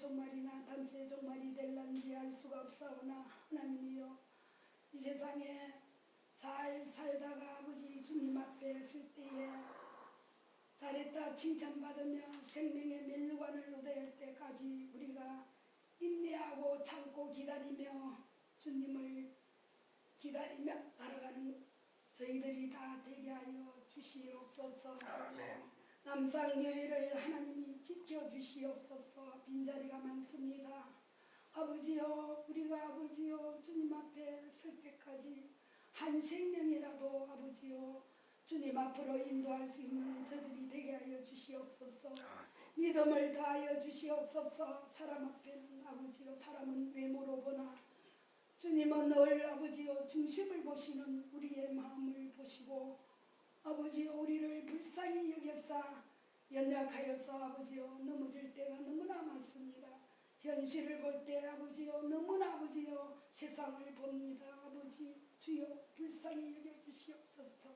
종말이나 단체의 종말이 될런지 알 수가 없사오나 하나님이여, 이 세상에 잘 살다가 아버지 주님 앞에 설 때에 잘했다 칭찬받으며 생명의 멸관을 얻을 때까지 우리가 인내하고 참고 기다리며 주님을 기다리며 살아가는 저희들이 다 되게 하여 주시옵소서. 남상여일을 하나님이 지켜주시옵소서. 빈자리가 많습니다. 아버지여, 우리가 아버지여 주님 앞에 설 때까지 한 생명이라도 아버지여 주님 앞으로 인도할 수 있는 저들이 되게 하여 주시옵소서. 믿음을 다하여 주시옵소서. 사람 앞에는 아버지여 사람은 외모로 보나 주님은 늘 아버지여 중심을 보시는 우리의 마음을 보시고 아버지여 우리를 불쌍히 여겨사 연약하여서 아버지여 넘어질 때가 너무나 많습니다. 현실을 볼 때 아버지여 너무나 아버지여 세상을 봅니다. 아버지 주여 불쌍히 여겨주시옵소서.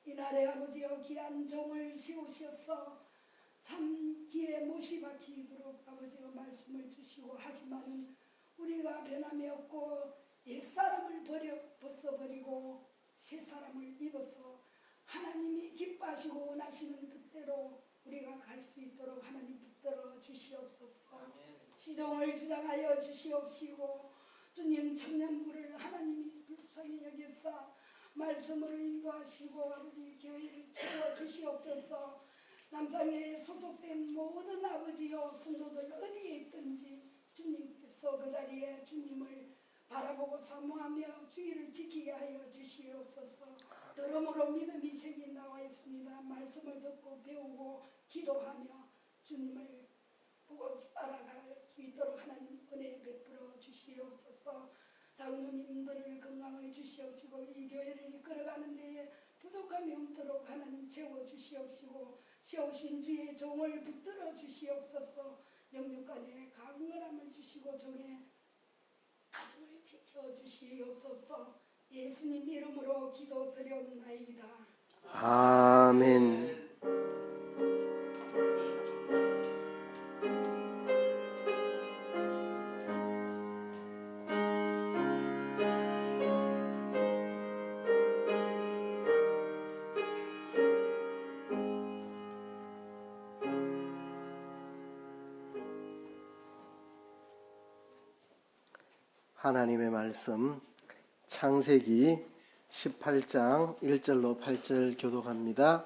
이날에 아버지여 귀한 종을 세우셔서 참 귀에 못이 박히도록 아버지여 말씀을 주시고, 하지만 우리가 변함이 없고 옛사람을 벗어버리고 새사람을 입어서 하나님이 기뻐하시고 원하시는 뜻대로 우리가 갈 수 있도록 하나님 붙들어 주시옵소서. 시종을 주장하여 주시옵시고 주님 청년부를 하나님이 불쌍히 여기사 말씀으로 인도하시고 아버지 교회를 채워 주시옵소서. 남상에 소속된 모든 아버지여 성도들 어디에 있든지 주님께서 그 자리에 주님을 바라보고 사모하며 주의를 지키게 하여 주시옵소서. 들음으로 믿음이 생기 나와 있습니다. 말씀을 듣고 배우고 기도하며 주님을 보고 따라갈 수 있도록 하나님 은혜 베풀어 주시옵소서. 장로님들을 건강을 주시옵시고 이 교회를 이끌어가는 데에 부족함이 없도록 하나님 채워주시옵시고 세우신 주의 종을 붙들어 주시옵소서. 영육간에 강건함을 주시고 종의 가슴을 지켜주시옵소서. 예수님 이름으로 기도드려옵나이다. 아멘. 하나님의 말씀 창세기 18장 1절로 8절 교독합니다.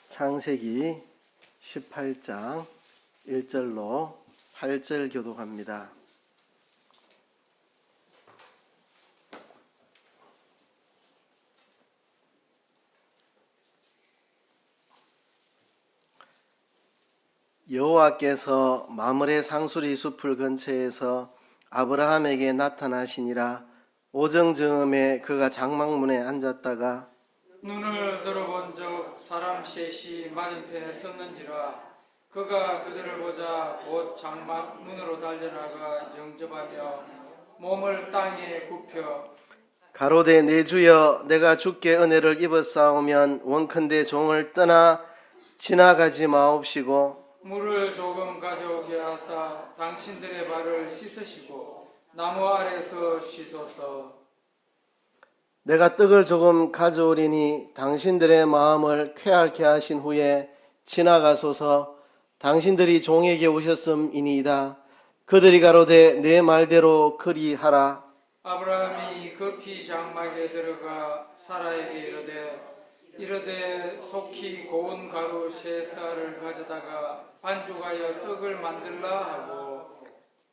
창세기 18장 1절로 8절 교독합니다. 여호와께서 마므레 상수리 숲을 근처에서 아브라함에게 나타나시니라. 오정 즈음에 그가 장막문에 앉았다가 눈을 들어본 적 사람 셋이 맞은편에 섰는지라. 그가 그들을 보자 곧 장막 문으로 달려나가 영접하며 몸을 땅에 굽혀 가로되 내 주여, 내가 주께 은혜를 입었사오면 원컨대 종을 떠나 지나가지 마옵시고 물을 조금 가져오게 하사 당신들의 발을 씻으시고 나무 아래서 쉬소서. 내가 떡을 조금 가져오리니 당신들의 마음을 쾌활케 하신 후에 지나가소서. 당신들이 종에게 오셨음이니이다. 그들이 가로되 내 말대로 그리하라. 아브라함이 급히 장막에 들어가 사라에게 이르되 속히 고운 가루 세 쌀을 가져다가 반죽하여 떡을 만들라 하고,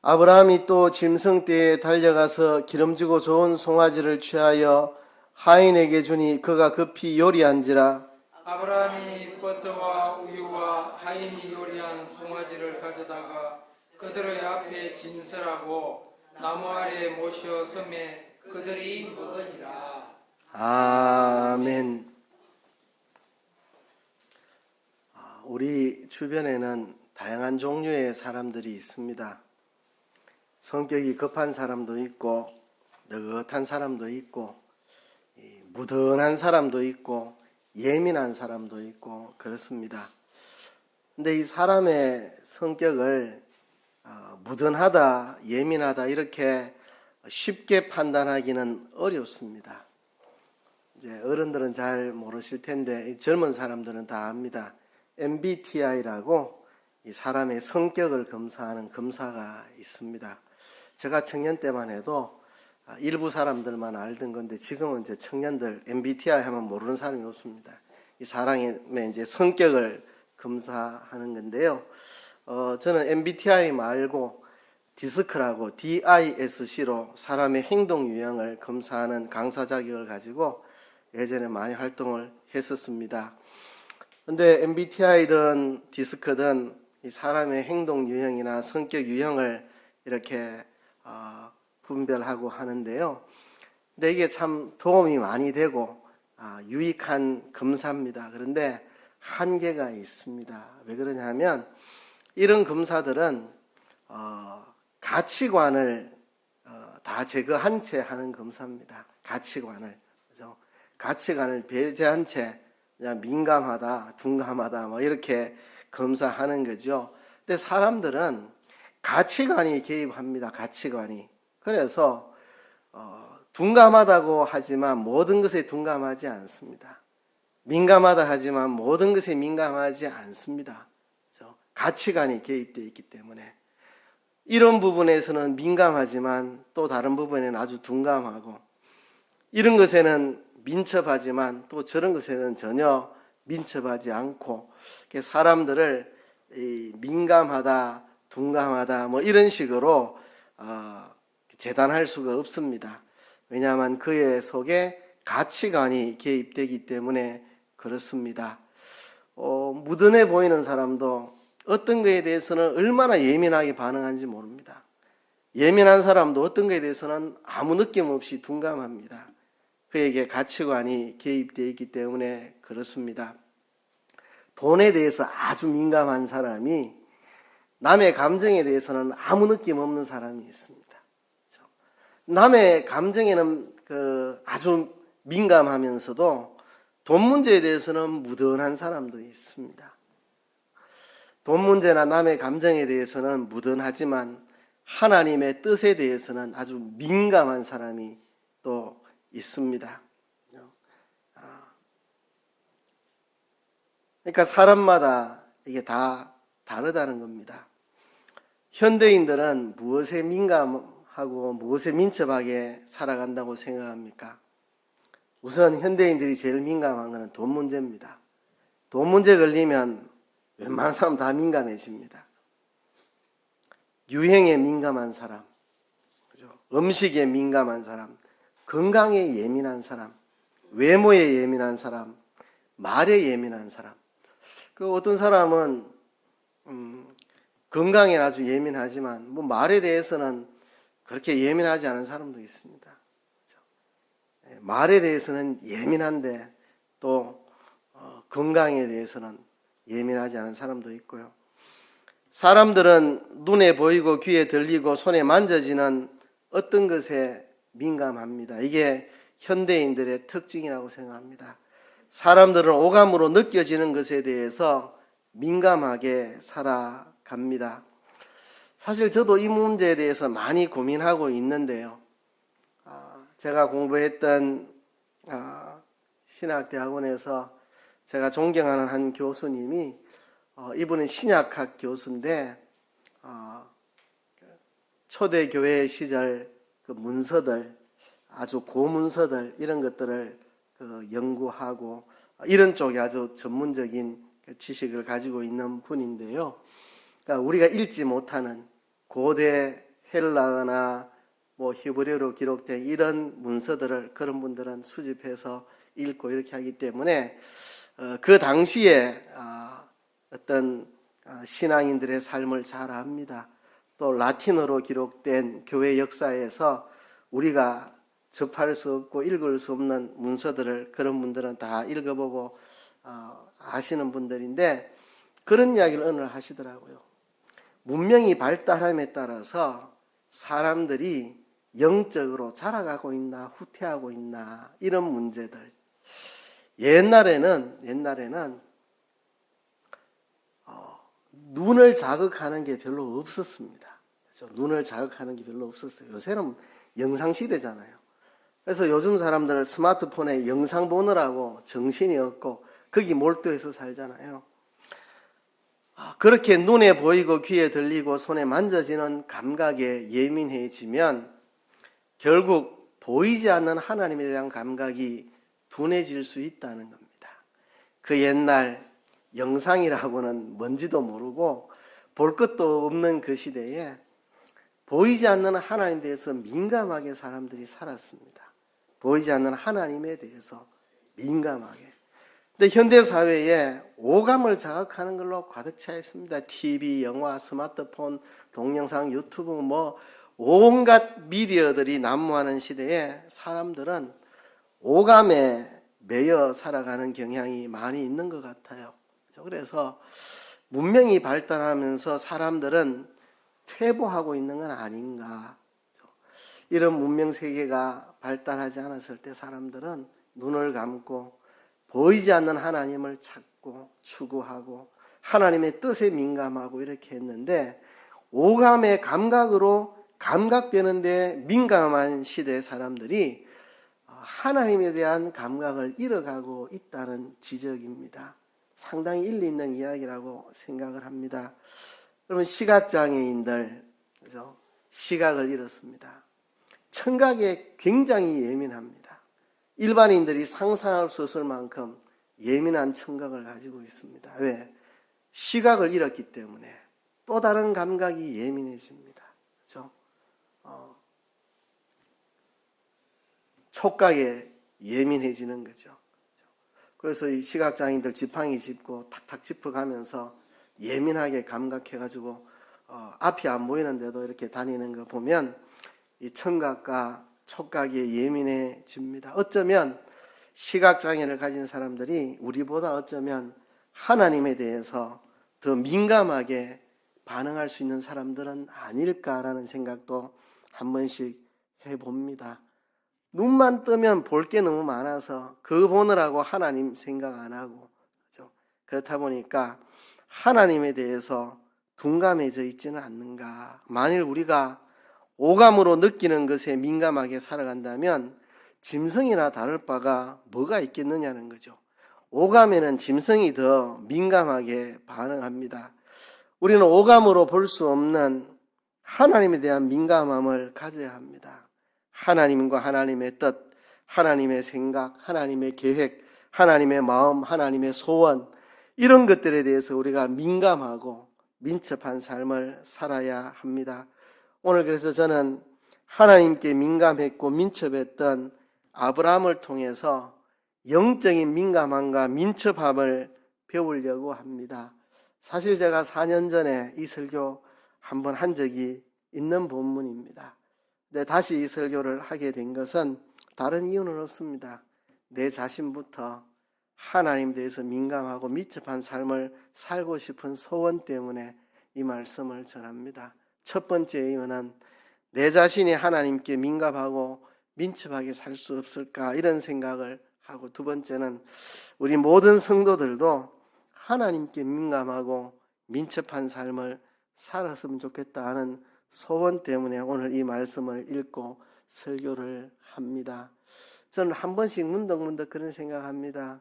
아브라함이 또 짐승떼에 달려가서 기름지고 좋은 송아지를 취하여 하인에게 주니 그가 급히 요리한지라. 아브라함이 버터와 우유와 하인이 요리한 송아지를 가져다가 그들의 앞에 진설하고 나무 아래 모셔 섬에 그들이 먹으니라. 아멘. 우리 주변에는 다양한 종류의 사람들이 있습니다. 성격이 급한 사람도 있고 느긋한 사람도 있고 무던한 사람도 있고 예민한 사람도 있고 그렇습니다. 근데 이 사람의 성격을 무던하다, 예민하다 이렇게 쉽게 판단하기는 어렵습니다. 이제 어른들은 잘 모르실 텐데 젊은 사람들은 다 압니다. MBTI라고 이 사람의 성격을 검사하는 검사가 있습니다. 제가 청년 때만 해도 일부 사람들만 알던 건데 지금은 이제 청년들 MBTI 하면 모르는 사람이 없습니다. 이 사람의 이제 성격을 검사하는 건데요. 저는 MBTI 말고 디스크라고 DISC로 사람의 행동 유형을 검사하는 강사 자격을 가지고 예전에 많이 활동을 했었습니다. 근데 MBTI든 디스크든 이 사람의 행동 유형이나 성격 유형을 이렇게 분별하고 하는데요. 근데 이게 참 도움이 많이 되고 유익한 검사입니다. 그런데 한계가 있습니다. 왜 그러냐면 이런 검사들은 가치관을 다 제거한 채 하는 검사입니다. 가치관을. 그죠? 가치관을 배제한 채 그냥 민감하다, 둔감하다 뭐 이렇게 검사하는 거죠. 근데 사람들은 가치관이 개입합니다. 가치관이. 그래서 둔감하다고 하지만 모든 것에 둔감하지 않습니다. 민감하다 하지만 모든 것에 민감하지 않습니다. 그래서 가치관이 개입되어 있기 때문에 이런 부분에서는 민감하지만 또 다른 부분에는 아주 둔감하고 이런 것에는 민첩하지만 또 저런 것에는 전혀 민첩하지 않고 사람들을 민감하다, 둔감하다 뭐 이런 식으로 재단할 수가 없습니다. 왜냐하면 그의 속에 가치관이 개입되기 때문에 그렇습니다. 무던해 보이는 사람도 어떤 것에 대해서는 얼마나 예민하게 반응하는지 모릅니다. 예민한 사람도 어떤 것에 대해서는 아무 느낌 없이 둔감합니다. 그에게 가치관이 개입되어 있기 때문에 그렇습니다. 돈에 대해서 아주 민감한 사람이 남의 감정에 대해서는 아무 느낌 없는 사람이 있습니다. 남의 감정에는 아주 민감하면서도 돈 문제에 대해서는 무던한 사람도 있습니다. 돈 문제나 남의 감정에 대해서는 무던하지만 하나님의 뜻에 대해서는 아주 민감한 사람이 또 있습니다. 그러니까 사람마다 이게 다 다르다는 겁니다. 현대인들은 무엇에 민감하고 무엇에 민첩하게 살아간다고 생각합니까? 우선 현대인들이 제일 민감한 것은 돈 문제입니다. 돈 문제 걸리면 웬만한 사람 다 민감해집니다. 유행에 민감한 사람, 음식에 민감한 사람, 건강에 예민한 사람, 외모에 예민한 사람, 말에 예민한 사람. 어떤 사람은 건강에 아주 예민하지만 뭐 말에 대해서는 그렇게 예민하지 않은 사람도 있습니다. 그렇죠? 말에 대해서는 예민한데 또 건강에 대해서는 예민하지 않은 사람도 있고요. 사람들은 눈에 보이고 귀에 들리고 손에 만져지는 어떤 것에 민감합니다. 이게 현대인들의 특징이라고 생각합니다. 사람들은 오감으로 느껴지는 것에 대해서 민감하게 살아갑니다. 사실 저도 이 문제에 대해서 많이 고민하고 있는데요. 제가 공부했던 신학대학원에서 제가 존경하는 한 교수님이 이분은 신약학 교수인데 초대교회 시절 그 문서들 아주 고문서들 이런 것들을 연구하고 이런 쪽에 아주 전문적인 지식을 가지고 있는 분인데요. 그러니까 우리가 읽지 못하는 고대 헬라어나 뭐 히브리어로 기록된 이런 문서들을 그런 분들은 수집해서 읽고 이렇게 하기 때문에 그 당시에 어떤 신앙인들의 삶을 잘 압니다. 또 라틴어로 기록된 교회 역사에서 우리가 접할 수 없고 읽을 수 없는 문서들을 그런 분들은 다 읽어보고 아시는 분들인데 그런 이야기를 오늘 하시더라고요. 문명이 발달함에 따라서 사람들이 영적으로 자라가고 있나 후퇴하고 있나 이런 문제들. 옛날에는 눈을 자극하는 게 별로 없었습니다. 그렇죠? 눈을 자극하는 게 별로 없었어요. 요새는 영상 시대잖아요. 그래서 요즘 사람들은 스마트폰에 영상 보느라고 정신이 없고 거기 몰두해서 살잖아요. 그렇게 눈에 보이고 귀에 들리고 손에 만져지는 감각에 예민해지면 결국 보이지 않는 하나님에 대한 감각이 둔해질 수 있다는 겁니다. 그 옛날 영상이라고는 뭔지도 모르고 볼 것도 없는 그 시대에 보이지 않는 하나님에 대해서 민감하게 사람들이 살았습니다. 보이지 않는 하나님에 대해서 민감하게. 근데 현대 사회에 오감을 자극하는 걸로 가득 차 있습니다. TV, 영화, 스마트폰, 동영상, 유튜브 뭐 온갖 미디어들이 난무하는 시대에 사람들은 오감에 매여 살아가는 경향이 많이 있는 것 같아요. 그래서 문명이 발달하면서 사람들은 퇴보하고 있는 건 아닌가. 이런 문명 세계가 발달하지 않았을 때 사람들은 눈을 감고 보이지 않는 하나님을 찾고 추구하고 하나님의 뜻에 민감하고 이렇게 했는데 오감의 감각으로 감각되는데 민감한 시대의 사람들이 하나님에 대한 감각을 잃어가고 있다는 지적입니다. 상당히 일리 있는 이야기라고 생각을 합니다. 여러분 시각장애인들 그죠? 시각을 잃었습니다. 청각에 굉장히 예민합니다. 일반인들이 상상할 수 없을 만큼 예민한 청각을 가지고 있습니다. 왜? 시각을 잃었기 때문에 또 다른 감각이 예민해집니다. 그렇죠? 촉각에 예민해지는 거죠. 그래서 이 시각장애인들 지팡이 짚고 탁탁 짚어가면서 예민하게 감각해가지고 앞이 안 보이는데도 이렇게 다니는 거 보면 이 청각과 촉각이 예민해집니다. 어쩌면 시각장애를 가진 사람들이 우리보다 어쩌면 하나님에 대해서 더 민감하게 반응할 수 있는 사람들은 아닐까라는 생각도 한 번씩 해봅니다. 눈만 뜨면 볼 게 너무 많아서 그거 보느라고 하나님 생각 안 하고 그렇죠? 그렇다 보니까 하나님에 대해서 둔감해져 있지는 않는가. 만일 우리가 오감으로 느끼는 것에 민감하게 살아간다면 짐승이나 다를 바가 뭐가 있겠느냐는 거죠. 오감에는 짐승이 더 민감하게 반응합니다. 우리는 오감으로 볼 수 없는 하나님에 대한 민감함을 가져야 합니다. 하나님과 하나님의 뜻, 하나님의 생각, 하나님의 계획, 하나님의 마음, 하나님의 소원 이런 것들에 대해서 우리가 민감하고 민첩한 삶을 살아야 합니다. 오늘 그래서 저는 하나님께 민감했고 민첩했던 아브라함을 통해서 영적인 민감함과 민첩함을 배우려고 합니다. 사실 제가 4년 전에 이 설교 한번 한 적이 있는 본문입니다. 근데 다시 이 설교를 하게 된 것은 다른 이유는 없습니다. 내 자신부터 하나님에 대해서 민감하고 민첩한 삶을 살고 싶은 소원 때문에 이 말씀을 전합니다. 첫 번째 이유는 내 자신이 하나님께 민감하고 민첩하게 살 수 없을까 이런 생각을 하고 두 번째는 우리 모든 성도들도 하나님께 민감하고 민첩한 삶을 살았으면 좋겠다 하는 소원 때문에 오늘 이 말씀을 읽고 설교를 합니다. 저는 한 번씩 문득문득 그런 생각합니다.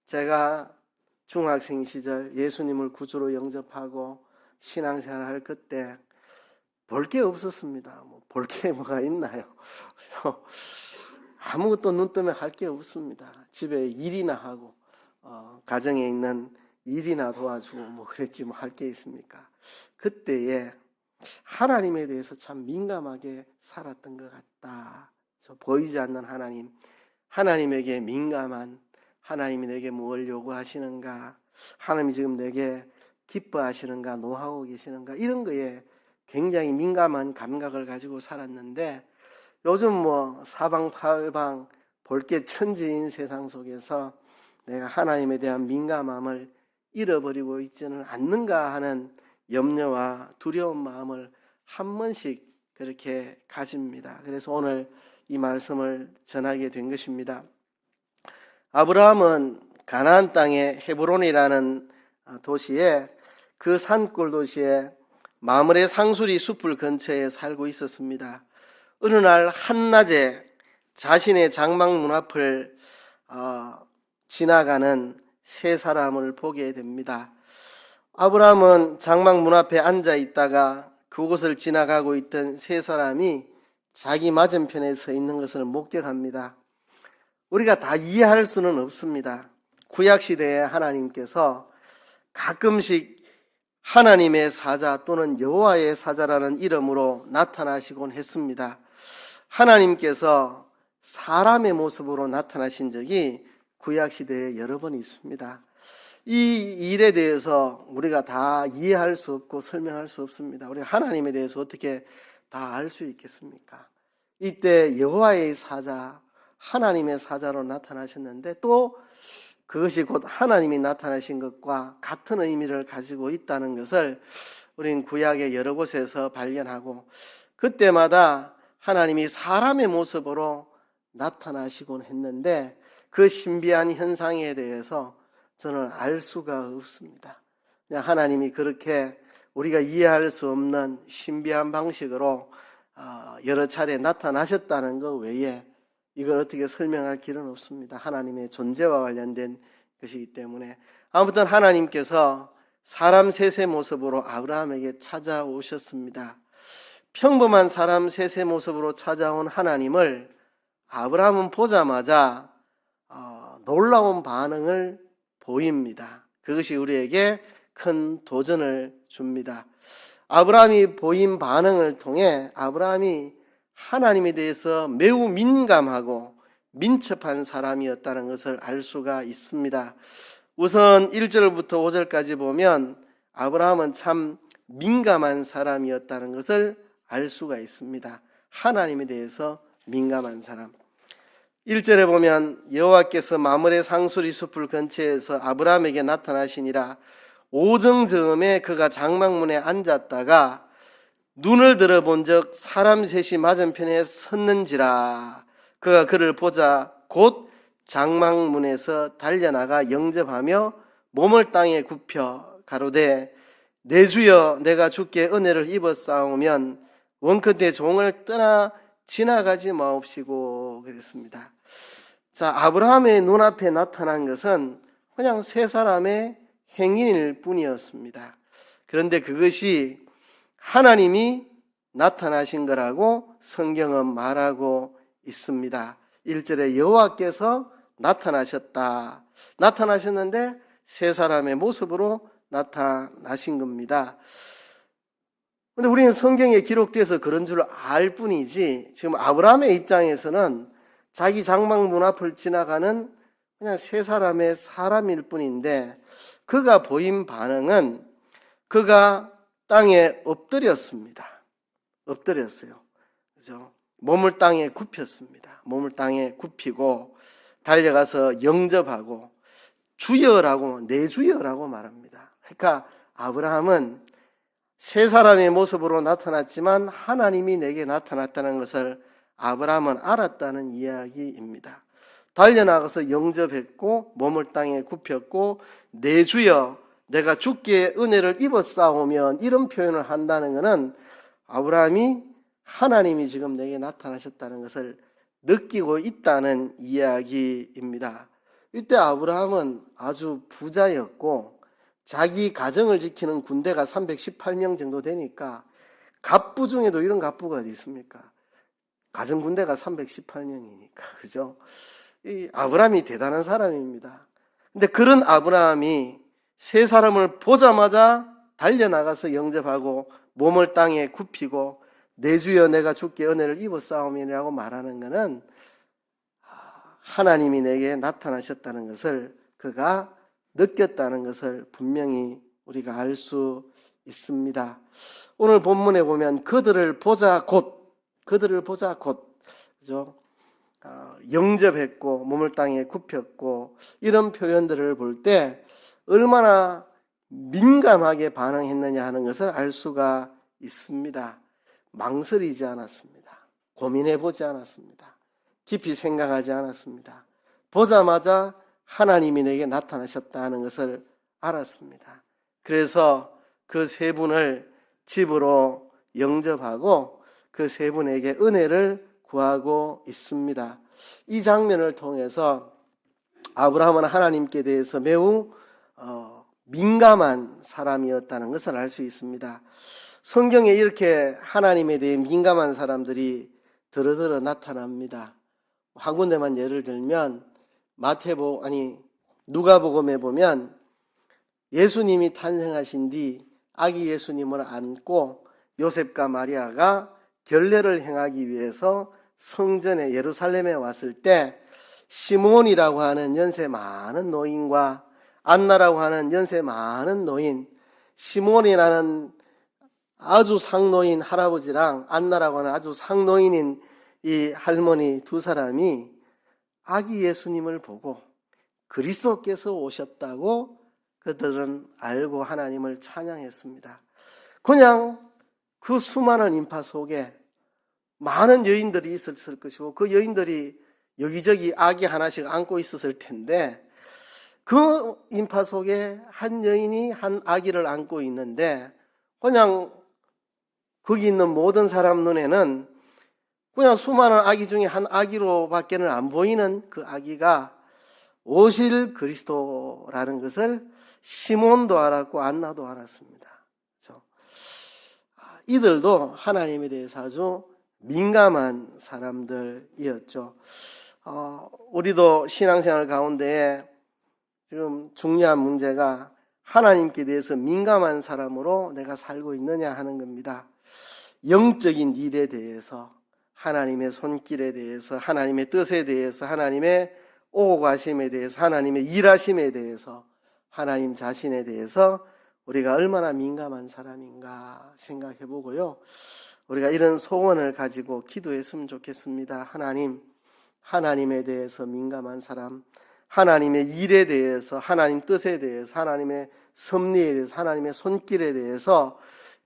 제가 중학생 시절 예수님을 구주로 영접하고 신앙생활을 할 그때 볼 게 없었습니다. 볼 게 뭐가 있나요? 아무것도 눈 뜨면 할 게 없습니다. 집에 일이나 하고 가정에 있는 일이나 도와주고 그랬지 할 게 있습니까? 그때에 하나님에 대해서 참 민감하게 살았던 것 같다. 저 보이지 않는 하나님, 하나님에게 민감한 하나님이 내게 뭘 요구하시는가, 하나님이 지금 내게 기뻐하시는가, 노하고 계시는가 이런 거에 굉장히 민감한 감각을 가지고 살았는데 요즘 사방팔방 볼 게 천지인 세상 속에서 내가 하나님에 대한 민감함을 잃어버리고 있지는 않는가 하는 염려와 두려운 마음을 한 번씩 그렇게 가집니다. 그래서 오늘 이 말씀을 전하게 된 것입니다. 아브라함은 가나안 땅의 헤브론이라는 도시에, 그 산골 도시에 마므레 상수리 숲을 근처에 살고 있었습니다. 어느 날 한낮에 자신의 장막 문 앞을 지나가는 세 사람을 보게 됩니다. 아브라함은 장막 문 앞에 앉아 있다가 그곳을 지나가고 있던 세 사람이 자기 맞은편에 서 있는 것을 목격합니다. 우리가 다 이해할 수는 없습니다. 구약시대에 하나님께서 가끔씩 하나님의 사자 또는 여호와의 사자라는 이름으로 나타나시곤 했습니다. 하나님께서 사람의 모습으로 나타나신 적이 구약시대에 여러 번 있습니다. 이 일에 대해서 우리가 다 이해할 수 없고 설명할 수 없습니다. 우리가 하나님에 대해서 어떻게 다 알 수 있겠습니까? 이때 여호와의 사자, 하나님의 사자로 나타나셨는데 또 그것이 곧 하나님이 나타나신 것과 같은 의미를 가지고 있다는 것을 우리는 구약의 여러 곳에서 발견하고, 그때마다 하나님이 사람의 모습으로 나타나시곤 했는데 그 신비한 현상에 대해서 저는 알 수가 없습니다. 그냥 하나님이 그렇게 우리가 이해할 수 없는 신비한 방식으로 여러 차례 나타나셨다는 것 외에 이걸 어떻게 설명할 길은 없습니다. 하나님의 존재와 관련된 것이기 때문에. 아무튼 하나님께서 사람 셋의 모습으로 아브라함에게 찾아오셨습니다. 평범한 사람 셋의 모습으로 찾아온 하나님을 아브라함은 보자마자 놀라운 반응을 보입니다. 그것이 우리에게 큰 도전을 줍니다. 아브라함이 보인 반응을 통해 아브라함이 하나님에 대해서 매우 민감하고 민첩한 사람이었다는 것을 알 수가 있습니다. 우선 1절부터 5절까지 보면 아브라함은 참 민감한 사람이었다는 것을 알 수가 있습니다. 하나님에 대해서 민감한 사람. 1절에 보면 여호와께서 마므레 상수리 숲을 근처에서 아브라함에게 나타나시니라. 오정저음에 그가 장막문에 앉았다가 눈을 들어본 적 사람 셋이 맞은편에 섰는지라. 그가 그를 보자 곧 장막문에서 달려나가 영접하며 몸을 땅에 굽혀 가로되 내 주여 내가 주께 은혜를 입었사오면 원컨대 종을 떠나 지나가지 마옵시고 그랬습니다. 자, 아브라함의 눈앞에 나타난 것은 그냥 세 사람의 행인일 뿐이었습니다. 그런데 그것이 하나님이 나타나신 거라고 성경은 말하고 있습니다. 1절에 여호와께서 나타나셨다. 나타나셨는데 세 사람의 모습으로 나타나신 겁니다. 그런데 우리는 성경에 기록돼서 그런 줄 알 뿐이지 지금 아브라함의 입장에서는 자기 장막 문 앞을 지나가는 그냥 세 사람의 사람일 뿐인데 그가 보인 반응은 그가 땅에 엎드렸습니다. 엎드렸어요. 그죠? 몸을 땅에 굽혔습니다. 몸을 땅에 굽히고 달려가서 영접하고 주여라고, 내 주여라고 말합니다. 그러니까 아브라함은 세 사람의 모습으로 나타났지만 하나님이 내게 나타났다는 것을 아브라함은 알았다는 이야기입니다. 달려나가서 영접했고 몸을 땅에 굽혔고 내 주여 내가 주께 은혜를 입었사오면 이런 표현을 한다는 것은 아브라함이 하나님이 지금 내게 나타나셨다는 것을 느끼고 있다는 이야기입니다. 이때 아브라함은 아주 부자였고 자기 가정을 지키는 군대가 318명 정도 되니까 갑부 중에도 이런 갑부가 어디 있습니까? 가정 군대가 318명이니까 그죠? 이 아브라함이 대단한 사람입니다. 근데 그런 아브라함이 세 사람을 보자마자 달려나가서 영접하고 몸을 땅에 굽히고 내 주여 내가 주께 은혜를 입었사오면이라고 말하는 것은 하나님이 내게 나타나셨다는 것을 그가 느꼈다는 것을 분명히 우리가 알 수 있습니다. 오늘 본문에 보면 그들을 보자 곧 그죠? 영접했고 몸을 땅에 굽혔고 이런 표현들을 볼 때 얼마나 민감하게 반응했느냐 하는 것을 알 수가 있습니다. 망설이지 않았습니다. 고민해보지 않았습니다. 깊이 생각하지 않았습니다. 보자마자 하나님이 내게 나타나셨다는 것을 알았습니다. 그래서 그 세 분을 집으로 영접하고 그 세 분에게 은혜를 구하고 있습니다. 이 장면을 통해서 아브라함은 하나님께 대해서 매우 민감한 사람이었다는 것을 알 수 있습니다. 성경에 이렇게 하나님에 대해 민감한 사람들이 드러드러 나타납니다. 한 군데만 예를 들면 누가복음에 보면 예수님이 탄생하신 뒤 아기 예수님을 안고 요셉과 마리아가 결례를 행하기 위해서 성전에 예루살렘에 왔을 때 시몬이라고 하는 연세 많은 노인과 안나라고 하는 연세 많은 노인, 시몬이라는 아주 상노인 할아버지랑 안나라고 하는 아주 상노인인 이 할머니 두 사람이 아기 예수님을 보고 그리스도께서 오셨다고 그들은 알고 하나님을 찬양했습니다. 그냥 그 수많은 인파 속에 많은 여인들이 있었을 것이고 그 여인들이 여기저기 아기 하나씩 안고 있었을 텐데 그 인파 속에 한 여인이 한 아기를 안고 있는데 그냥 거기 있는 모든 사람 눈에는 그냥 수많은 아기 중에 한 아기로밖에는 안 보이는 그 아기가 오실 그리스도라는 것을 시몬도 알았고 안나도 알았습니다. 그렇죠? 이들도 하나님에 대해서 아주 민감한 사람들이었죠. 우리도 신앙생활 가운데 지금 중요한 문제가 하나님께 대해서 민감한 사람으로 내가 살고 있느냐 하는 겁니다. 영적인 일에 대해서, 하나님의 손길에 대해서, 하나님의 뜻에 대해서, 하나님의 오고 가심에 대해서, 하나님의 일하심에 대해서, 하나님 자신에 대해서 우리가 얼마나 민감한 사람인가 생각해 보고요. 우리가 이런 소원을 가지고 기도했으면 좋겠습니다. 하나님에 대해서 민감한 사람, 하나님의 일에 대해서, 하나님 뜻에 대해서, 하나님의 섭리에 대해서, 하나님의 손길에 대해서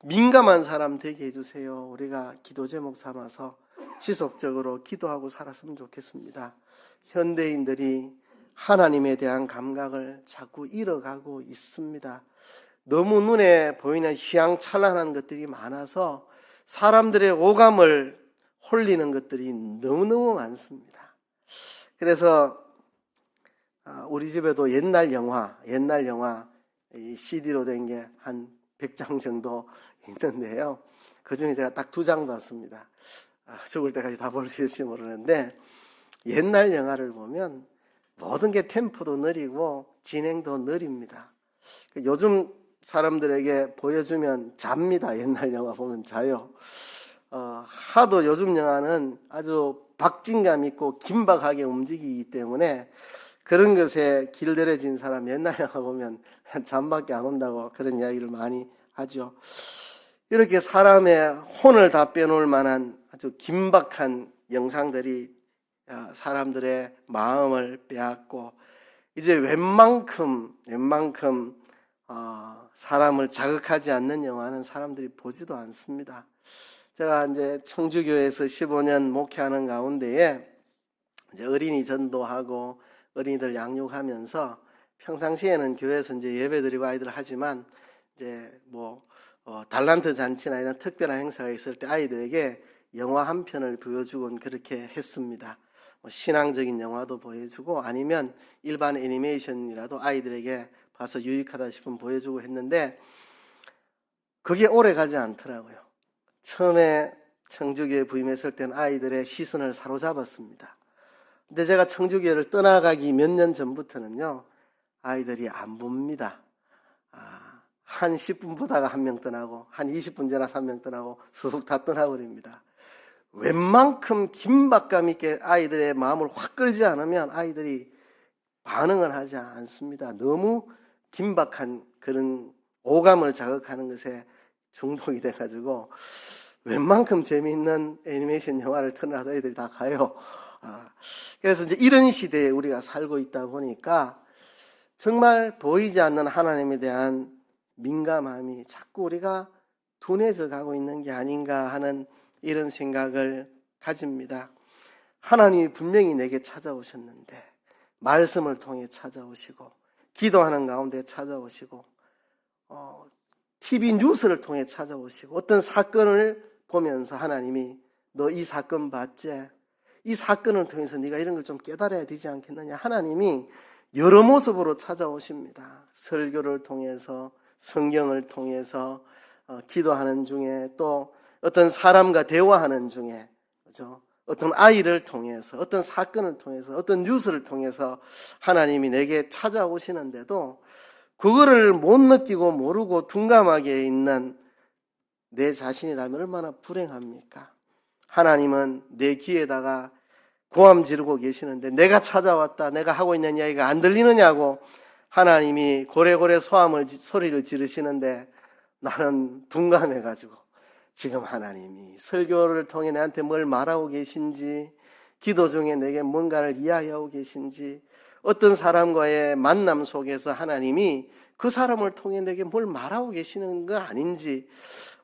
민감한 사람 되게 해주세요. 우리가 기도 제목 삼아서 지속적으로 기도하고 살았으면 좋겠습니다. 현대인들이 하나님에 대한 감각을 자꾸 잃어가고 있습니다. 너무 눈에 보이는 휘황찬란한 것들이 많아서 사람들의 오감을 홀리는 것들이 너무너무 많습니다. 그래서 우리 집에도 옛날 영화 CD로 된 게 한 100장 정도 있는데요. 그중에 제가 딱 2장 봤습니다. 죽을 때까지 다 볼 수 있을지 모르는데 옛날 영화를 보면 모든 게 템포도 느리고 진행도 느립니다. 요즘 사람들에게 보여주면 잡니다. 옛날 영화 보면 자요. 하도 요즘 영화는 아주 박진감 있고 긴박하게 움직이기 때문에 그런 것에 길들여진 사람 옛날 영화 보면 잠밖에 안 온다고 그런 이야기를 많이 하죠. 이렇게 사람의 혼을 다 빼놓을 만한 아주 긴박한 영상들이 사람들의 마음을 빼앗고 이제 웬만큼 사람을 자극하지 않는 영화는 사람들이 보지도 않습니다. 제가 이제 청주교회에서 15년 목회하는 가운데에 이제 어린이 전도하고 어린이들 양육하면서 평상시에는 교회에서 이제 예배드리고 아이들 하지만 이제 달란트 잔치나 이런 특별한 행사가 있을 때 아이들에게 영화 한 편을 보여주곤 그렇게 했습니다. 신앙적인 영화도 보여주고 아니면 일반 애니메이션이라도 아이들에게 봐서 유익하다 싶으면 보여주고 했는데 그게 오래 가지 않더라고요. 처음에 청주교회 부임했을 때는 아이들의 시선을 사로잡았습니다. 근데 제가 청주교회를 떠나가기 몇 년 전부터는요, 아이들이 안 봅니다. 한 10분 보다가 한 명 떠나고, 한 20분 지나서 한 명 떠나고, 쑥 다 떠나버립니다. 웬만큼 긴박감 있게 아이들의 마음을 확 끌지 않으면 아이들이 반응을 하지 않습니다. 너무 긴박한 그런 오감을 자극하는 것에 중독이 돼가지고 웬만큼 재미있는 애니메이션 영화를 틀어놔도 애들이 다 가요. 그래서 이제 이런 시대에 우리가 살고 있다 보니까 정말 보이지 않는 하나님에 대한 민감함이 자꾸 우리가 둔해져 가고 있는 게 아닌가 하는 이런 생각을 가집니다. 하나님이 분명히 내게 찾아오셨는데 말씀을 통해 찾아오시고 기도하는 가운데 찾아오시고 TV 뉴스를 통해 찾아오시고 어떤 사건을 보면서 하나님이 너 이 사건 봤지? 이 사건을 통해서 네가 이런 걸 좀 깨달아야 되지 않겠느냐. 하나님이 여러 모습으로 찾아오십니다. 설교를 통해서, 성경을 통해서, 기도하는 중에, 또 어떤 사람과 대화하는 중에, 그죠? 어떤 아이를 통해서, 어떤 사건을 통해서, 어떤 뉴스를 통해서 하나님이 내게 찾아오시는데도 그거를 못 느끼고 모르고 둔감하게 있는 내 자신이라면 얼마나 불행합니까? 하나님은 내 귀에다가 고함 지르고 계시는데 내가 찾아왔다, 내가 하고 있는 이야기가 안 들리느냐고 하나님이 고래고래 소리를 지르시는데 나는 둔감해가지고 지금 하나님이 설교를 통해 내한테 뭘 말하고 계신지, 기도 중에 내게 뭔가를 이야기하고 계신지, 어떤 사람과의 만남 속에서 하나님이 그 사람을 통해 내게 뭘 말하고 계시는 거 아닌지,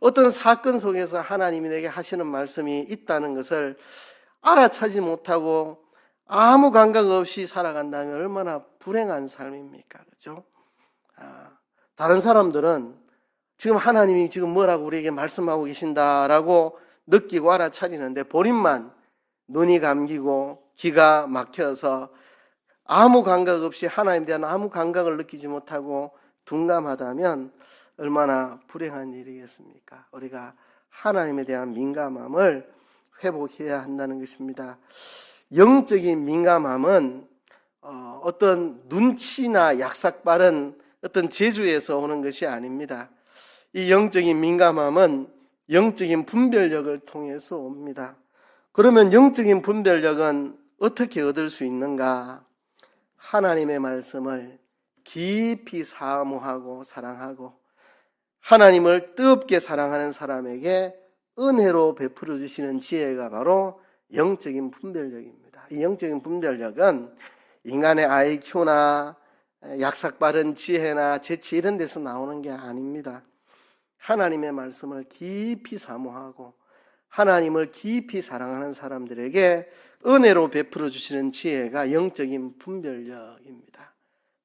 어떤 사건 속에서 하나님이 내게 하시는 말씀이 있다는 것을 알아차지 못하고 아무 감각 없이 살아간다면 얼마나 불행한 삶입니까? 그죠? 다른 사람들은 지금 하나님이 지금 뭐라고 우리에게 말씀하고 계신다라고 느끼고 알아차리는데 본인만 눈이 감기고 귀가 막혀서 아무 감각 없이 하나님에 대한 아무 감각을 느끼지 못하고 둔감하다면 얼마나 불행한 일이겠습니까? 우리가 하나님에 대한 민감함을 회복해야 한다는 것입니다. 영적인 민감함은 어떤 눈치나 약삭 빠른 어떤 재주에서 오는 것이 아닙니다. 이 영적인 민감함은 영적인 분별력을 통해서 옵니다. 그러면 영적인 분별력은 어떻게 얻을 수 있는가? 하나님의 말씀을 깊이 사모하고 사랑하고 하나님을 뜨겁게 사랑하는 사람에게 은혜로 베풀어 주시는 지혜가 바로 영적인 분별력입니다. 이 영적인 분별력은 인간의 IQ나 약삭빠른 지혜나 재치 이런 데서 나오는 게 아닙니다. 하나님의 말씀을 깊이 사모하고 하나님을 깊이 사랑하는 사람들에게 은혜로 베풀어 주시는 지혜가 영적인 분별력입니다.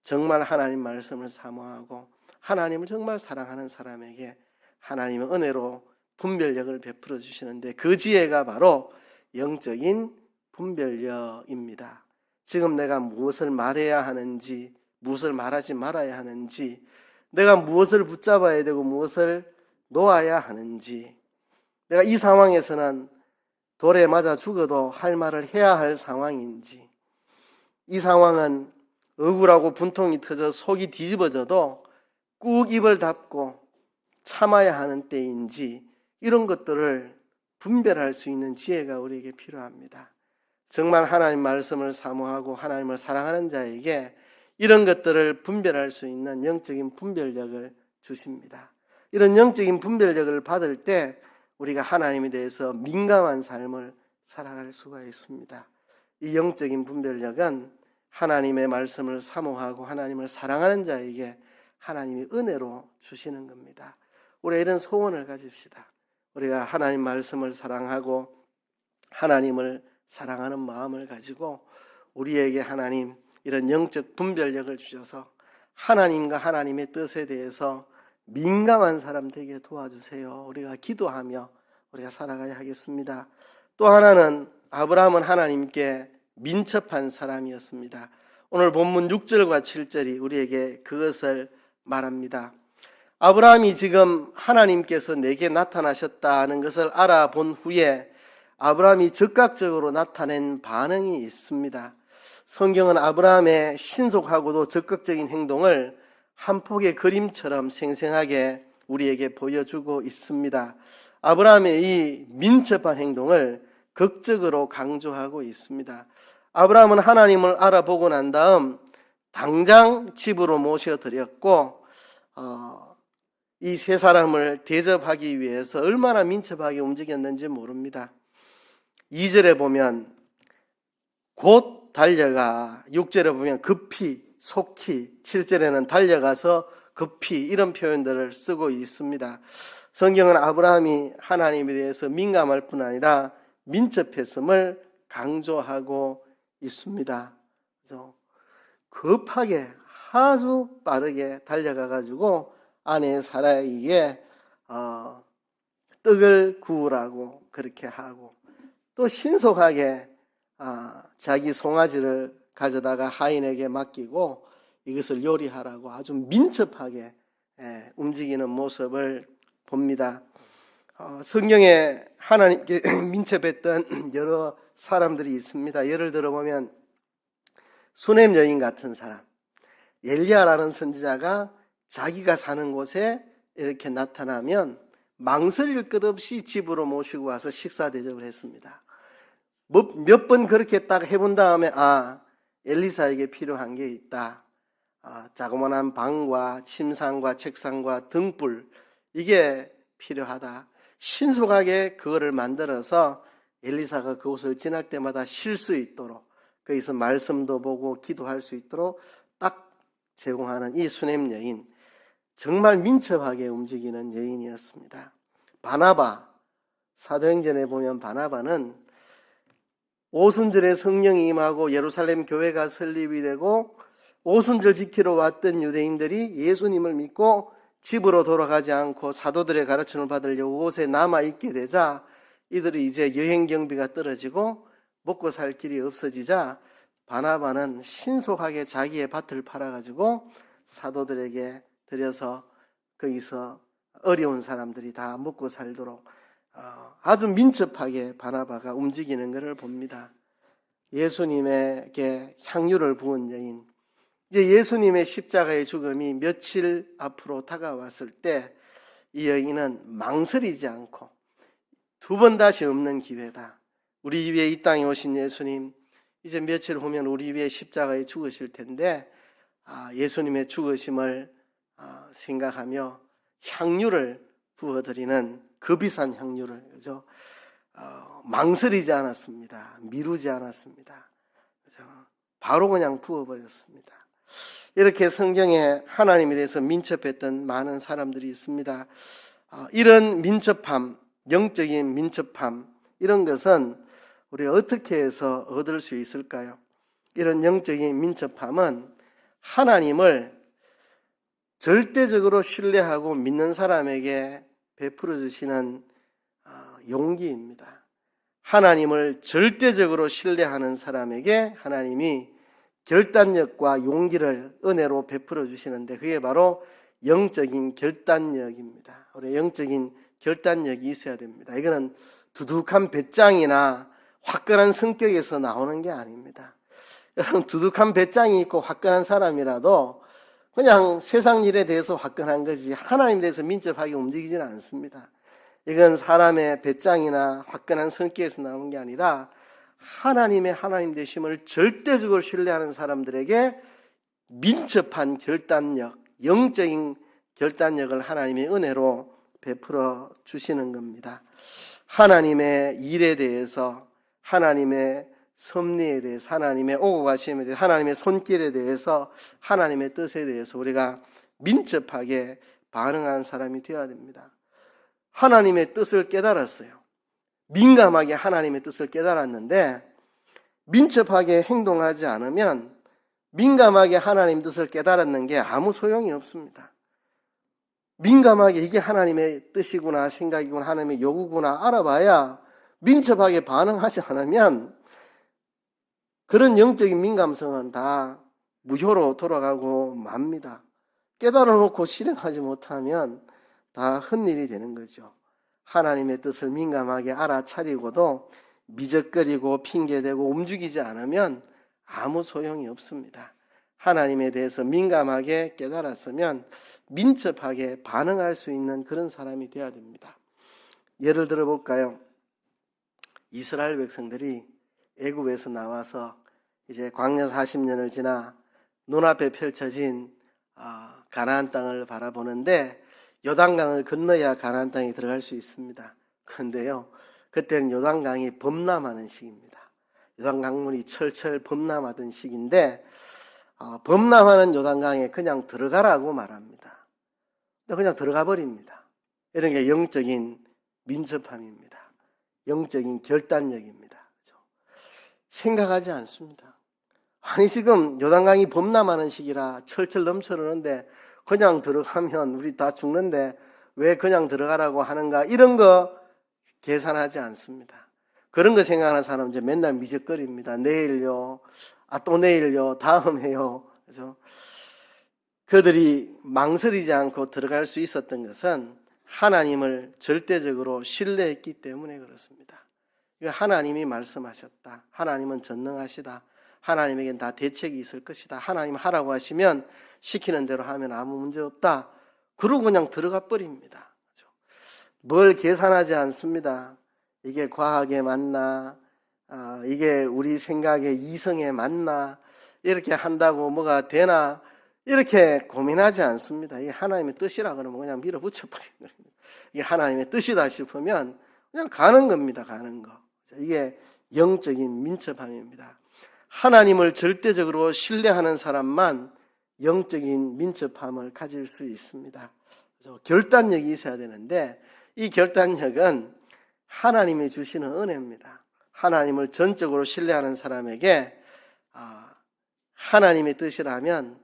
정말 하나님 말씀을 사모하고 하나님을 정말 사랑하는 사람에게 하나님은 은혜로 분별력을 베풀어 주시는데 그 지혜가 바로 영적인 분별력입니다. 지금 내가 무엇을 말해야 하는지, 무엇을 말하지 말아야 하는지, 내가 무엇을 붙잡아야 되고 무엇을 놓아야 하는지, 내가 이 상황에서는 돌에 맞아 죽어도 할 말을 해야 할 상황인지, 이 상황은 억울하고 분통이 터져 속이 뒤집어져도 꾹 입을 닫고 참아야 하는 때인지, 이런 것들을 분별할 수 있는 지혜가 우리에게 필요합니다. 정말 하나님 말씀을 사모하고 하나님을 사랑하는 자에게 이런 것들을 분별할 수 있는 영적인 분별력을 주십니다. 이런 영적인 분별력을 받을 때 우리가 하나님에 대해서 민감한 삶을 살아갈 수가 있습니다. 이 영적인 분별력은 하나님의 말씀을 사모하고 하나님을 사랑하는 자에게 하나님이 은혜로 주시는 겁니다. 우리가 이런 소원을 가집시다. 우리가 하나님 말씀을 사랑하고 하나님을 사랑하는 마음을 가지고 우리에게 하나님 이런 영적 분별력을 주셔서 하나님과 하나님의 뜻에 대해서 민감한 사람 되게 도와주세요. 우리가 기도하며 우리가 살아가야 하겠습니다. 또 하나는 아브라함은 하나님께 민첩한 사람이었습니다. 오늘 본문 6절과 7절이 우리에게 그것을 말합니다. 아브라함이 지금 하나님께서 내게 나타나셨다는 것을 알아본 후에 아브라함이 즉각적으로 나타낸 반응이 있습니다. 성경은 아브라함의 신속하고도 적극적인 행동을 한 폭의 그림처럼 생생하게 우리에게 보여주고 있습니다. 아브라함의 이 민첩한 행동을 극적으로 강조하고 있습니다. 아브라함은 하나님을 알아보고 난 다음 당장 집으로 모셔드렸고 이 세 사람을 대접하기 위해서 얼마나 민첩하게 움직였는지 모릅니다. 2절에 보면 곧 달려가, 6절에 보면 급히, 속히, 7절에는 달려가서 급히 이런 표현들을 쓰고 있습니다. 성경은 아브라함이 하나님에 대해서 민감할 뿐 아니라 민첩했음을 강조하고 있습니다. 그래서 급하게 아주 빠르게 달려가 가지고 아내 사라에게 떡을 구우라고 그렇게 하고, 또 신속하게 자기 송아지를 가져다가 하인에게 맡기고 이것을 요리하라고 아주 민첩하게 움직이는 모습을 봅니다. 성경에 하나님께 민첩했던 여러 사람들이 있습니다. 예를 들어보면 수넴 여인 같은 사람, 엘리야라는 선지자가 자기가 사는 곳에 이렇게 나타나면 망설일 것 없이 집으로 모시고 와서 식사 대접을 했습니다. 몇 번 그렇게 딱 해본 다음에 엘리사에게 필요한 게 있다. 자그마한 방과 침상과 책상과 등불, 이게 필요하다. 신속하게 그거를 만들어서 엘리사가 그곳을 지날 때마다 쉴 수 있도록, 거기서 말씀도 보고 기도할 수 있도록 딱 제공하는 이 수넴 여인, 정말 민첩하게 움직이는 여인이었습니다. 바나바, 사도행전에 보면 바나바는 오순절에 성령이 임하고 예루살렘 교회가 설립이 되고 오순절 지키러 왔던 유대인들이 예수님을 믿고 집으로 돌아가지 않고 사도들의 가르침을 받으려고 곳에 남아있게 되자 이들이 이제 여행 경비가 떨어지고 먹고 살 길이 없어지자 바나바는 신속하게 자기의 밭을 팔아가지고 사도들에게 드려서 거기서 어려운 사람들이 다 먹고 살도록 아주 민첩하게 바나바가 움직이는 것을 봅니다. 예수님에게 향유를 부은 여인, 이제 예수님의 십자가의 죽음이 며칠 앞으로 다가왔을 때 이 여인은 망설이지 않고 두 번 다시 없는 기회다. 우리 위에 이 땅에 오신 예수님, 이제 며칠 후면 우리 위에 십자가에 죽으실 텐데 예수님의 죽으심을 생각하며 향유를 부어드리는 그 비싼 향유를, 그죠? 망설이지 않았습니다. 미루지 않았습니다. 그죠? 바로 그냥 부어버렸습니다. 이렇게 성경에 하나님에 대해서 민첩했던 많은 사람들이 있습니다. 이런 민첩함, 영적인 민첩함, 이런 것은 우리가 어떻게 해서 얻을 수 있을까요? 이런 영적인 민첩함은 하나님을 절대적으로 신뢰하고 믿는 사람에게 베풀어 주시는 용기입니다. 하나님을 절대적으로 신뢰하는 사람에게 하나님이 결단력과 용기를 은혜로 베풀어 주시는데 그게 바로 영적인 결단력입니다. 우리 영적인 결단력이 있어야 됩니다. 이거는 두둑한 배짱이나 화끈한 성격에서 나오는 게 아닙니다. 여러분, 두둑한 배짱이 있고 화끈한 사람이라도 그냥 세상 일에 대해서 화끈한 거지 하나님에 대해서 민첩하게 움직이지는 않습니다. 이건 사람의 배짱이나 화끈한 성격에서 나오는 게 아니라 하나님의 하나님 되심을 절대적으로 신뢰하는 사람들에게 민첩한 결단력, 영적인 결단력을 하나님의 은혜로 베풀어 주시는 겁니다. 하나님의 일에 대해서, 하나님의 섭리에 대해서, 하나님의 오고 가심에 대해서, 하나님의 손길에 대해서, 하나님의 뜻에 대해서 우리가 민첩하게 반응하는 사람이 되어야 됩니다. 하나님의 뜻을 깨달았어요. 민감하게 하나님의 뜻을 깨달았는데 민첩하게 행동하지 않으면 민감하게 하나님 뜻을 깨달았는 게 아무 소용이 없습니다. 민감하게 이게 하나님의 뜻이구나, 생각이구나, 하나님의 요구구나 알아봐야 민첩하게 반응하지 않으면 그런 영적인 민감성은 다 무효로 돌아가고 맙니다. 깨달아 놓고 실행하지 못하면 다 헛일이 되는 거죠. 하나님의 뜻을 민감하게 알아차리고도 미적거리고 핑계대고 움직이지 않으면 아무 소용이 없습니다. 하나님에 대해서 민감하게 깨달았으면 민첩하게 반응할 수 있는 그런 사람이 되어야 됩니다. 예를 들어 볼까요? 이스라엘 백성들이 애굽에서 나와서 이제 광야 40년을 지나 눈앞에 펼쳐진 가나안 땅을 바라보는데 요단강을 건너야 가나안 땅에 들어갈 수 있습니다. 그런데요, 그때는 요단강이 범람하는 시기입니다. 요단강물이 철철 범람하던 시기인데 범람하는 요단강에 그냥 들어가라고 말합니다. 그냥 들어가 버립니다. 이런 게 영적인 민첩함입니다. 영적인 결단력입니다. 그렇죠? 생각하지 않습니다. 아니 지금 요단강이 범람하는 시기라 철철 넘쳐흐르는데 그냥 들어가면 우리 다 죽는데 왜 그냥 들어가라고 하는가, 이런 거 계산하지 않습니다. 그런 거 생각하는 사람은 이제 맨날 미적거립니다. 내일요, 또 내일요, 다음에요. 그죠? 그들이 망설이지 않고 들어갈 수 있었던 것은 하나님을 절대적으로 신뢰했기 때문에 그렇습니다. 하나님이 말씀하셨다. 하나님은 전능하시다. 하나님에겐 다 대책이 있을 것이다. 하나님 하라고 하시면 시키는 대로 하면 아무 문제 없다. 그러고 그냥 들어가 버립니다. 그렇죠? 뭘 계산하지 않습니다. 이게 과학에 맞나? 이게 우리 생각에 이성에 맞나? 이렇게 한다고 뭐가 되나? 이렇게 고민하지 않습니다. 이게 하나님의 뜻이라 그러면 그냥 밀어붙여 버리는 겁니다. 이게 하나님의 뜻이다 싶으면 그냥 가는 겁니다. 가는 거. 이게 영적인 민첩함입니다. 하나님을 절대적으로 신뢰하는 사람만 영적인 민첩함을 가질 수 있습니다. 결단력이 있어야 되는데 이 결단력은 하나님이 주시는 은혜입니다. 하나님을 전적으로 신뢰하는 사람에게 하나님의 뜻이라면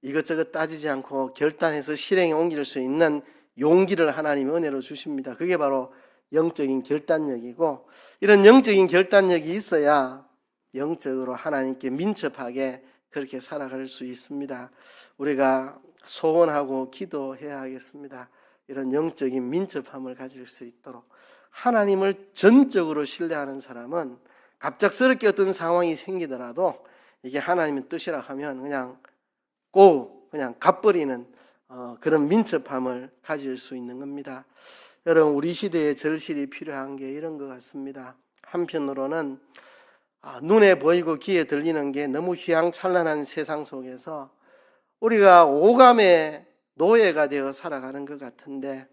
이것저것 따지지 않고 결단해서 실행에 옮길 수 있는 용기를 하나님이 은혜로 주십니다. 그게 바로 영적인 결단력이고, 이런 영적인 결단력이 있어야 영적으로 하나님께 민첩하게 그렇게 살아갈 수 있습니다. 우리가 소원하고 기도해야 하겠습니다. 이런 영적인 민첩함을 가질 수 있도록. 하나님을 전적으로 신뢰하는 사람은 갑작스럽게 어떤 상황이 생기더라도 이게 하나님의 뜻이라 하면 그냥 가버리는 그런 민첩함을 가질 수 있는 겁니다. 여러분, 우리 시대에 절실히 필요한 게 이런 것 같습니다. 한편으로는 눈에 보이고 귀에 들리는 게 너무 휘황찬란한 세상 속에서 우리가 오감의 노예가 되어 살아가는 것 같은데,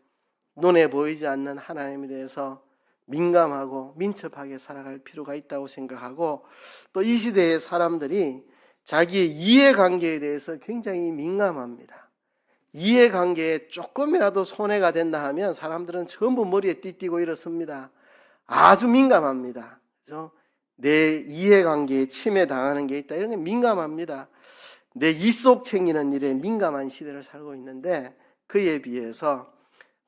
눈에 보이지 않는 하나님에 대해서 민감하고 민첩하게 살아갈 필요가 있다고 생각하고, 또 이 시대의 사람들이 자기의 이해관계에 대해서 굉장히 민감합니다. 이해관계에 조금이라도 손해가 된다 하면 사람들은 전부 머리에 띠띠고 이렇습니다. 아주 민감합니다. 그렇죠? 내 이해관계에 침해당하는 게 있다, 이런 게 민감합니다. 내 입속 챙기는 일에 민감한 시대를 살고 있는데, 그에 비해서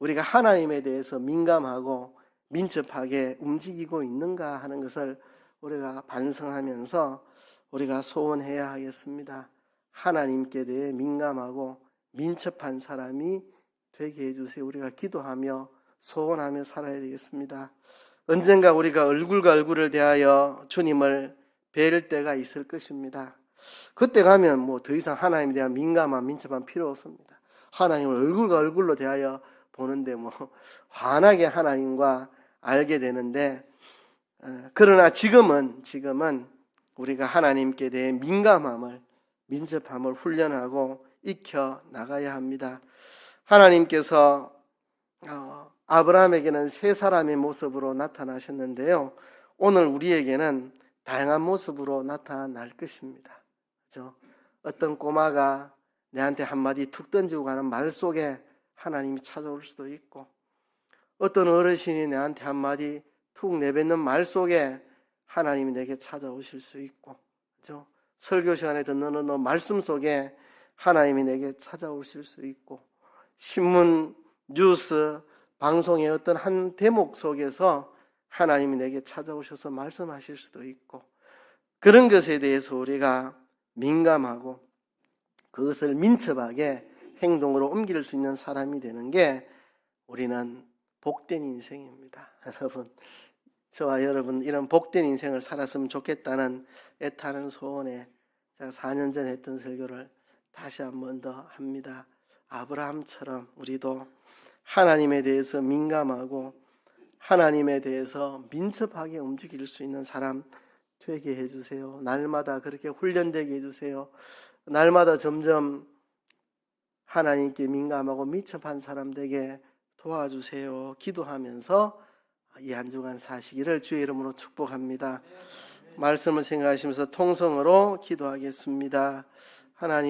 우리가 하나님에 대해서 민감하고 민첩하게 움직이고 있는가 하는 것을 우리가 반성하면서 우리가 소원해야 하겠습니다. 하나님께 대해 민감하고 민첩한 사람이 되게 해주세요. 우리가 기도하며 소원하며 살아야 되겠습니다. 언젠가 우리가 얼굴과 얼굴을 대하여 주님을 뵐 때가 있을 것입니다. 그때 가면 더 이상 하나님에 대한 민감한 민첩한 필요 없습니다. 하나님을 얼굴과 얼굴로 대하여 보는데 환하게 하나님과 알게 되는데, 그러나 지금은 우리가 하나님께 대해 민감함을, 민첩함을 훈련하고 익혀 나가야 합니다. 하나님께서 아브라함에게는 세 사람의 모습으로 나타나셨는데요, 오늘 우리에게는 다양한 모습으로 나타날 것입니다. 그렇죠? 어떤 꼬마가 내한테 한마디 툭 던지고 가는 말 속에 하나님이 찾아올 수도 있고, 어떤 어르신이 내한테 한마디 툭 내뱉는 말 속에 하나님이 내게 찾아오실 수 있고, 그렇죠? 설교 시간에 듣는 어느 말씀 속에 하나님이 내게 찾아오실 수 있고, 신문, 뉴스, 방송의 어떤 한 대목 속에서 하나님이 내게 찾아오셔서 말씀하실 수도 있고, 그런 것에 대해서 우리가 민감하고 그것을 민첩하게 행동으로 옮길 수 있는 사람이 되는 게 우리는 복된 인생입니다. 여러분, 저와 여러분 이런 복된 인생을 살았으면 좋겠다는 애타는 소원에 제가 4년 전에 했던 설교를 다시 한 번 더 합니다. 아브라함처럼 우리도 하나님에 대해서 민감하고 하나님에 대해서 민첩하게 움직일 수 있는 사람 되게 해주세요. 날마다 그렇게 훈련되게 해주세요. 날마다 점점 하나님께 민감하고 민첩한 사람 되게 도와주세요. 기도하면서 이 한 주간 사시기를 주의 이름으로 축복합니다. 말씀을 생각하시면서 통성으로 기도하겠습니다. 하나님,